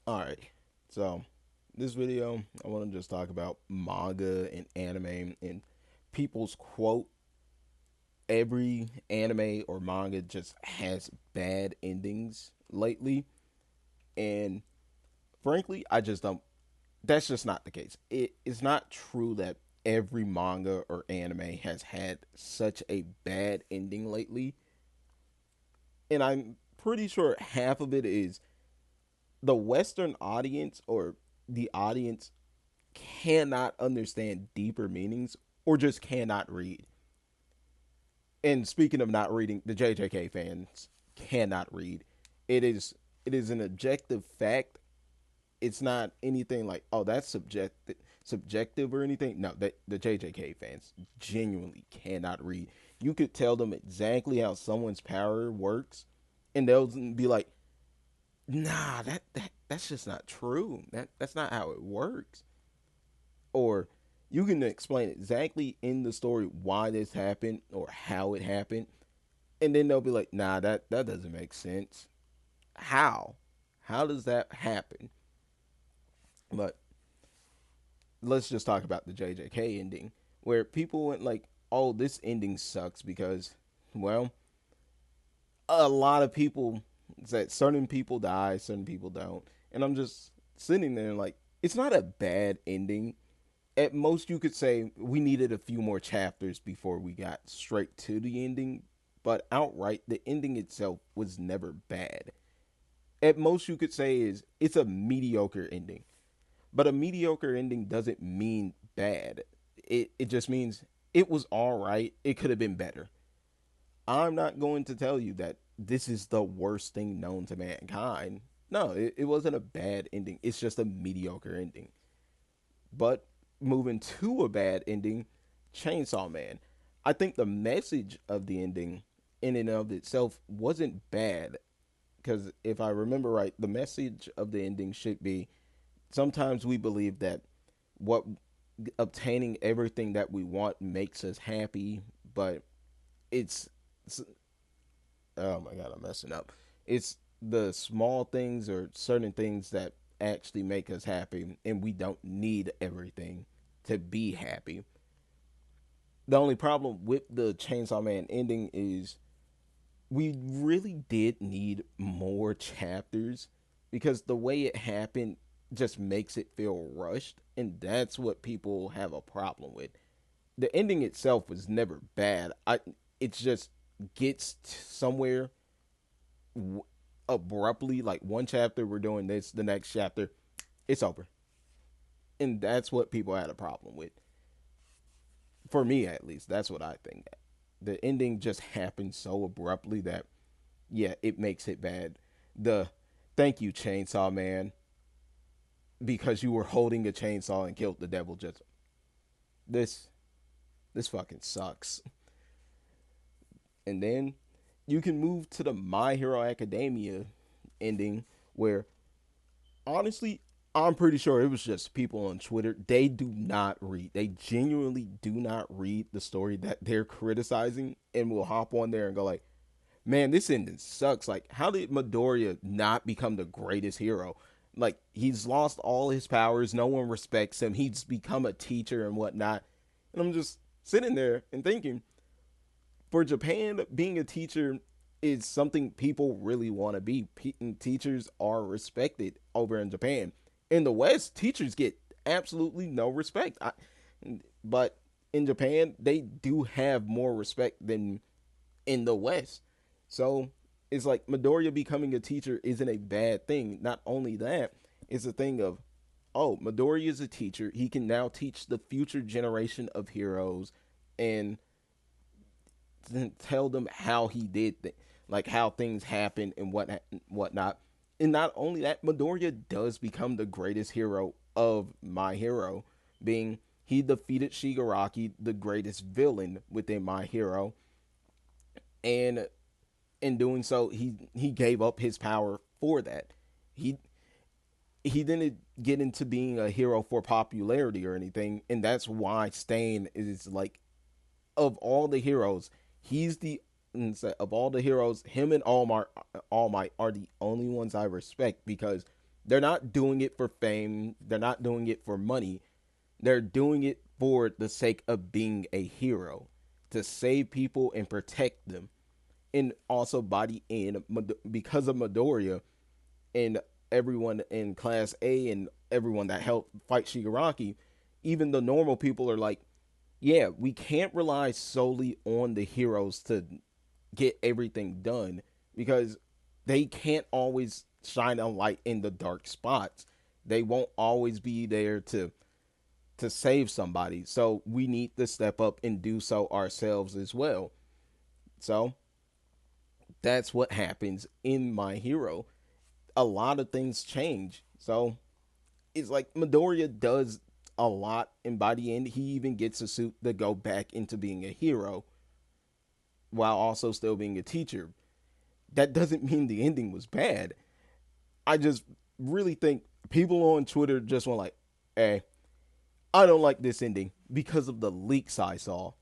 Alright, so this video, I want to just talk about manga and anime and people's quote every anime or manga just has bad endings lately. And frankly, I just don't, that's just not the case. It is not true that every manga or anime has had such a bad ending lately. And I'm pretty sure half of it is the Western audience or the audience cannot understand deeper meanings or just cannot read. And speaking of not reading, the JJK fans cannot read. It is it is an objective fact. It's not anything like, oh, that's subjective or anything. No, the JJK fans genuinely cannot read. You could tell them exactly how someone's power works, and they'll be like, "Nah, that's just not true. That's not how it works." Or you can explain exactly in the story why this happened or how it happened, and then they'll be like, "Nah, that doesn't make sense. How? How does that happen?" But let's just talk about the JJK ending, where people went like, "Oh, this ending sucks because, well, a lot of people said certain people die, certain people don't," and I'm just sitting there like, it's not a bad ending. At most, you could say we needed a few more chapters before we got straight to the ending, but outright, the ending itself was never bad. At most, you could say is it's a mediocre ending. But a mediocre ending doesn't mean bad. It just means it was all right. It could have been better. I'm not going to tell you that this is the worst thing known to mankind. No, it wasn't a bad ending. It's just a mediocre ending. But moving to a bad ending, Chainsaw Man. I think the message of the ending in and of itself wasn't bad because if I remember right, the message of the ending should be sometimes we believe that what obtaining everything that we want makes us happy, but it's oh my god, I'm messing up. It's the small things or certain things that actually make us happy, and we don't need everything to be happy. The only problem with the Chainsaw Man ending is we really did need more chapters because the way it happened just makes it feel rushed, and that's what people have a problem with. The ending itself was never bad. It just gets somewhere abruptly, like one chapter we're doing this, the next chapter it's over, and that's what people had a problem with. For me, at least, that's what I think. The ending just happened so abruptly that yeah, it makes it bad. The thank you, Chainsaw Man, because you were holding a chainsaw and killed the devil. Just this, this fucking sucks. And then you can move to the My Hero Academia ending, where honestly, I'm pretty sure it was just people on Twitter. They do not read. They genuinely do not read the story that they're criticizing, and will hop on there and go like, man, this ending sucks. Like, how did Midoriya not become the greatest hero? Like, he's lost all his powers. No one respects him. He's become a teacher and whatnot. And I'm just sitting there and thinking, for Japan, being a teacher is something people really want to be. Teachers are respected over in Japan. In the West, teachers get absolutely no respect. But in Japan, they do have more respect than in the West. So it's like Midoriya becoming a teacher isn't a bad thing. Not only that, it's a thing of, oh, Midoriya is a teacher. He can now teach the future generation of heroes and tell them how he did like how things happen and whatnot. And not only that, Midoriya does become the greatest hero of My Hero, being he defeated Shigaraki, the greatest villain within My Hero, and in doing so, he gave up his power for that. He he didn't get into being a hero for popularity or anything, and that's why Stain is like of all the heroes, he's the of all the heroes, him and All Might are the only ones I respect because They're not doing it for fame. They're not doing it for money. They're doing it for the sake of being a hero, to save people and protect them. And also body in because of Midoriya and everyone in Class A and everyone that helped fight Shigaraki, even the normal people are like, yeah, we can't rely solely on the heroes to get everything done because they can't always shine a light in the dark spots. They won't always be there to save somebody. So we need to step up and do so ourselves as well. So that's what happens in My Hero. A lot of things change. So it's like Midoriya does a lot, and by the end, he even gets a suit to go back into being a hero while also still being a teacher. That doesn't mean the ending was bad. I just really think people on Twitter just want like, hey, I don't like this ending because of the leaks I saw.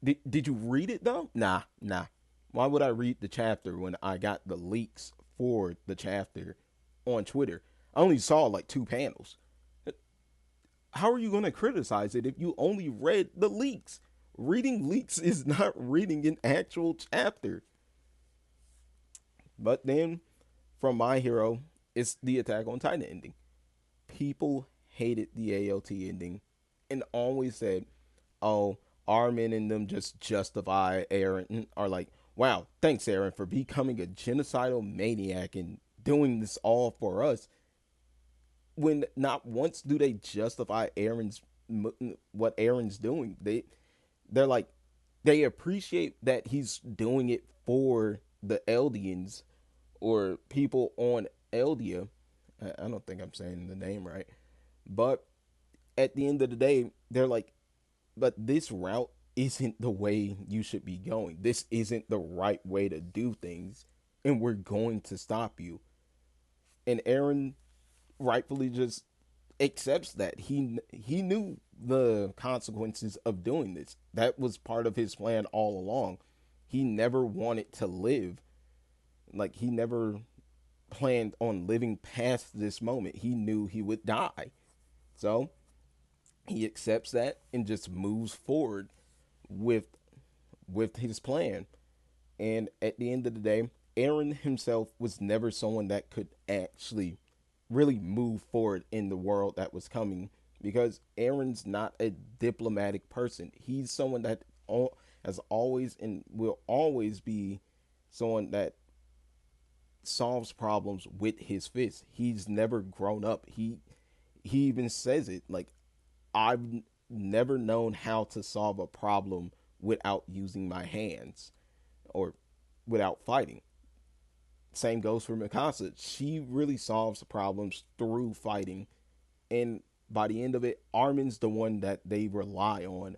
Did you read it though? Nah, nah. Why would I read the chapter when I got the leaks for the chapter on Twitter? I only saw like two panels. How are you going to criticize it if you only read the leaks? Reading leaks is not reading an actual chapter. But then, from My Hero, it's the Attack on Titan ending. People hated the AOT ending and always said, oh, Armin and them just justify Aaron, are like, wow, thanks, Aaron, for becoming a genocidal maniac and doing this all for us. When not once do they justify Aaron's what Aaron's doing. They're like, they appreciate that he's doing it for the Eldians or people on Eldia. I don't think I'm saying the name right, but at the end of the day, they're like, but this route isn't the way you should be going. This isn't the right way to do things, and we're going to stop you. And Aaron rightfully just accepts that he knew the consequences of doing this. That was part of his plan all along. He never wanted to live. Like he never planned on living past this moment. He knew he would die. So he accepts that and just moves forward with his plan. And at the end of the day, Aaron himself was never someone that could actually really move forward in the world that was coming because Aaron's not a diplomatic person. He's someone that has always and will always be someone that solves problems with his fists. He's never grown up. He even says it like, I've never known how to solve a problem without using my hands or without fighting. Same goes for Mikasa. She really solves problems through fighting. And by the end of it, Armin's the one that they rely on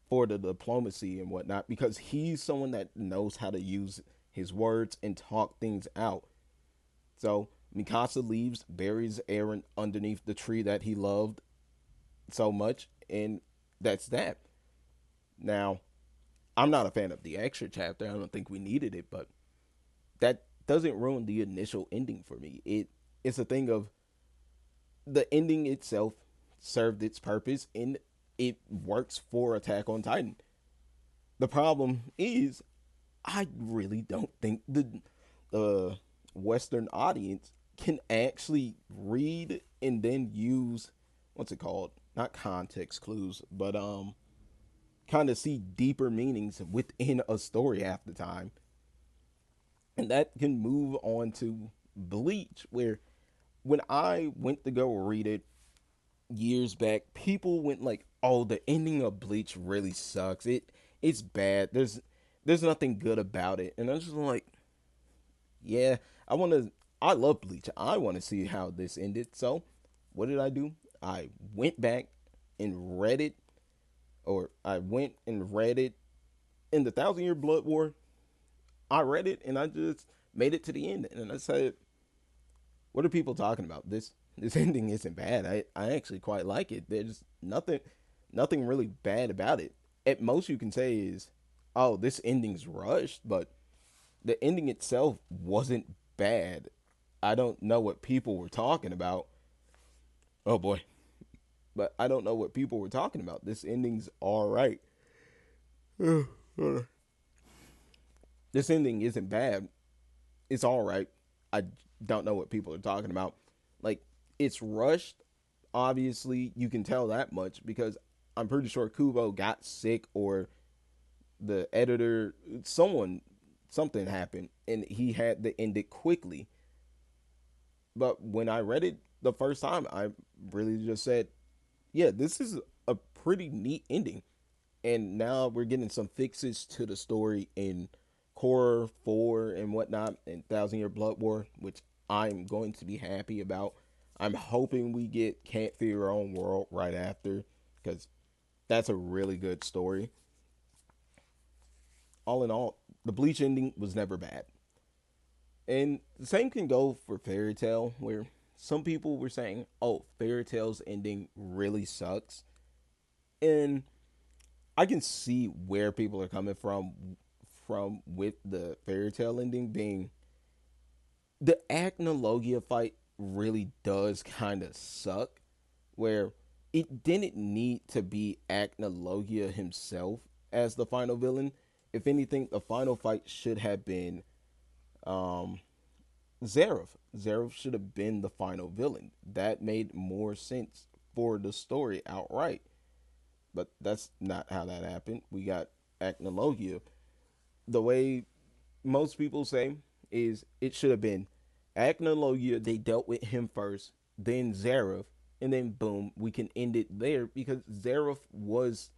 for the diplomacy and whatnot because he's someone that knows how to use his words and talk things out. So Mikasa leaves, buries Aaron underneath the tree that he loved so much, and that's that. Now, I'm not a fan of the extra chapter. I don't think we needed it, but that doesn't ruin the initial ending for me. It's a thing of the ending itself served its purpose and it works for Attack on Titan. The problem is I really don't think the Western audience can actually read and then use what's it called? Not context clues, but kind of see deeper meanings within a story half the time. And that can move on to Bleach, where when I went to go read it years back, people went like, "Oh, the ending of Bleach really sucks. It's bad. There's nothing good about it." And I was just like, "Yeah, I love Bleach. I want to see how this ended." So, what did I do? I went back and read it, or I went and read it in the Thousand Year Blood War. I read it and I just made it to the end, and I said, "What are people talking about? This ending isn't bad. I actually quite like it. There's nothing really bad about it. At most you can say is, oh, this ending's rushed, but the ending itself wasn't bad. I don't know what people were talking about. Oh boy. But I don't know what people were talking about. This ending's all right. This ending isn't bad. It's all right. I don't know what people are talking about. Like, it's rushed. Obviously, you can tell that much because I'm pretty sure Kubo got sick or the editor, something happened and he had to end it quickly. But when I read it the first time, I really just said, yeah, this is a pretty neat ending. And now we're getting some fixes to the story in Core 4 and whatnot, and Thousand Year Blood War, which I'm going to be happy about. I'm hoping we get Can't Fear Your Own World right after, because that's a really good story. All in all, the Bleach ending was never bad. And the same can go for Fairy Tail, where some people were saying, oh, Fairy Tail's ending really sucks. And I can see where people are coming from with the Fairy Tail ending being the Acnologia fight really does kind of suck, where it didn't need to be Acnologia himself as the final villain. If anything, the final fight should have been um, Zeref. Zeref should have been the final villain. That made more sense for the story outright. But that's not how that happened. We got Acnologia. The way most people say is it should have been Acnologia. They dealt with him first, then Zeref, and then boom, we can end it there because Zeref was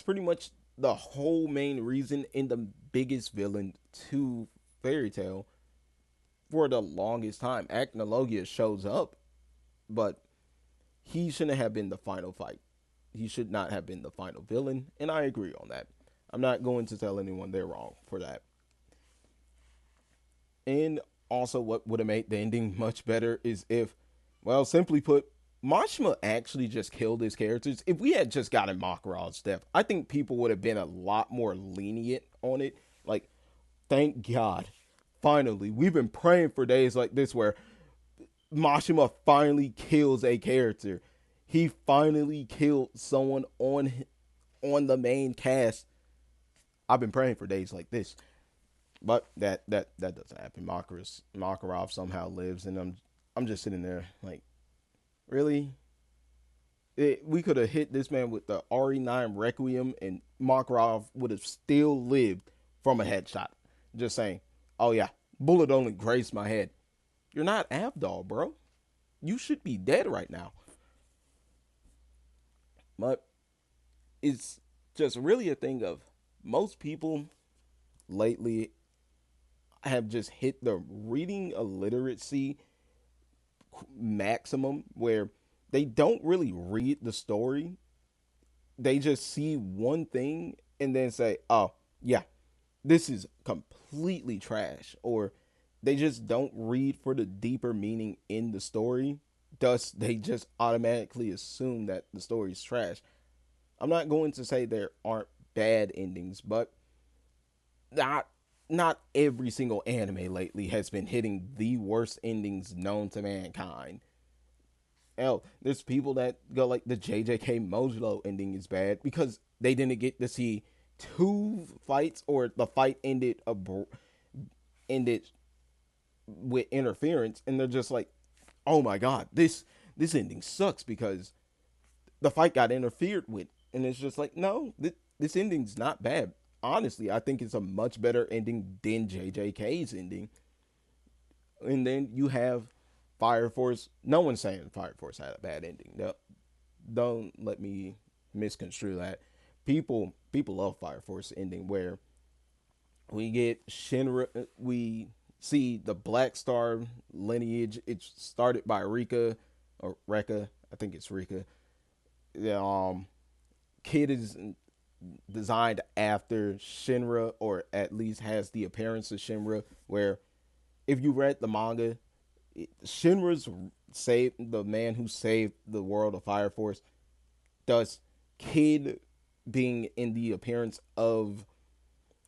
pretty much the whole main reason and the biggest villain to Fairy Tail for the longest time. Acnologia shows up, but he shouldn't have been the final fight. He should not have been the final villain, and I agree on that. I'm not going to tell anyone they're wrong for that. And also, what would have made the ending much better is if, well, simply put, Mashima actually just killed his characters. If we had just gotten Makarov's death, I think people would have been a lot more lenient on it. Like, thank God. Finally, we've been praying for days like this where Mashima finally kills a character. He finally killed someone on the main cast. I've been praying for days like this. But that doesn't happen. Makarov somehow lives, and I'm just sitting there like, really? We could have hit this man with the RE9 Requiem, and Makarov would have still lived from a headshot. Just saying, oh yeah, bullet only grazed my head. You're not Avdol, bro. You should be dead right now. But it's just really a thing of most people lately have just hit the reading illiteracy maximum where they don't really read the story. They just see one thing and then say, oh, yeah, this is completely trash. Or they just don't read for the deeper meaning in the story. Thus, they just automatically assume that the story is trash. I'm not going to say there aren't bad endings, but not not every single anime lately has been hitting the worst endings known to mankind. Hell, there's people that go like the JJK Mojo ending is bad because they didn't get to see two fights or the fight ended with interference, and they're just like, oh my god, this ending sucks because the fight got interfered with, and it's just like, no, this ending's not bad. Honestly, I think it's a much better ending than JJK's ending. And then you have Fire Force. No one's saying Fire Force had a bad ending. No, don't let me misconstrue that. People love Fire Force ending where we get Shinra. We see the Black Star lineage. It's started by Rika or Rekka. I think it's Rika. The kid is designed after Shinra, or at least has the appearance of Shinra. Where if you read the manga, Shinra's saved the man who saved the world of Fire Force. Thus, Kid being in the appearance of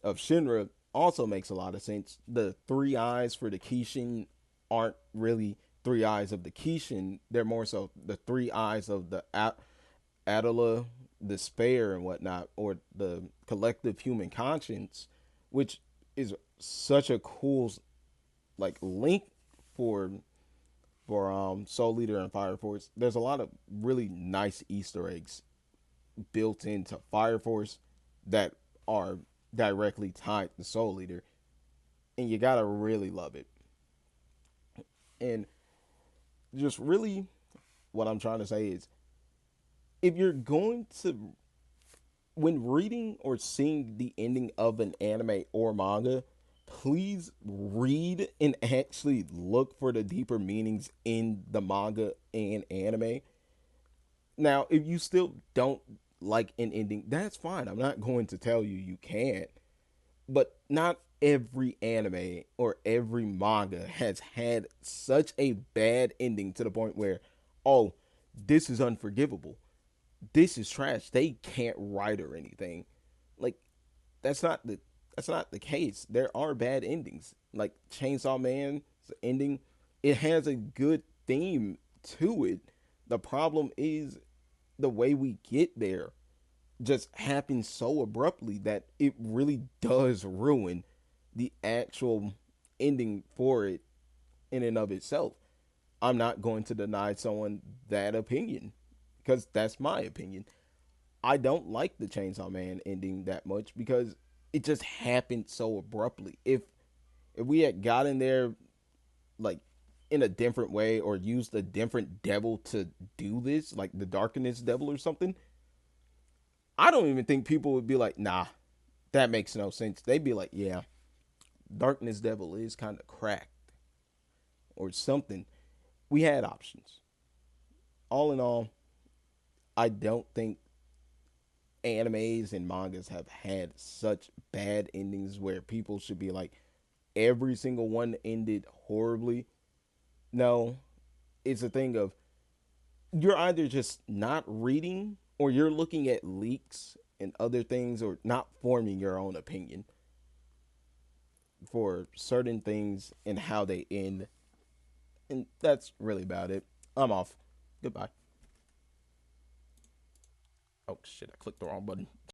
Shinra also makes a lot of sense. The three eyes for the Kishin aren't really three eyes of the Kishin. They're more so the three eyes of the Adela, despair, and whatnot, or the collective human conscience, which is such a cool like link for Soul Leader and Fire Force. There's a lot of really nice Easter eggs built into Fire Force that are directly tied to Soul Leader, and you gotta really love it. And just really, what I'm trying to say is, if you're going to, when reading or seeing the ending of an anime or manga, please read and actually look for the deeper meanings in the manga and anime. Now, if you still don't like an ending, that's fine. I'm not going to tell you you can't. But not every anime or every manga has had such a bad ending to the point where, oh, this is unforgivable. This is trash. They can't write or anything. Like that's not the that's not the case. There are bad endings. Like Chainsaw Man's ending, it has a good theme to it. The problem is the way we get there just happens so abruptly that it really does ruin the actual ending for it in and of itself. I'm not going to deny someone that opinion because that's my opinion. I don't like the Chainsaw Man ending that much because it just happened so abruptly. If we had gotten there like in a different way or used a different devil to do this, like the Darkness Devil or something, I don't even think people would be like, nah, that makes no sense. They'd be like, yeah, Darkness Devil is kind of cracked or something. We had options. All in all, I don't think animes and mangas have had such bad endings where people should be like, every single one ended horribly. No, it's a thing of you're either just not reading or you're looking at leaks and other things or not forming your own opinion for certain things and how they end. And that's really about it. I'm off. Goodbye. Oh shit, I clicked the wrong button.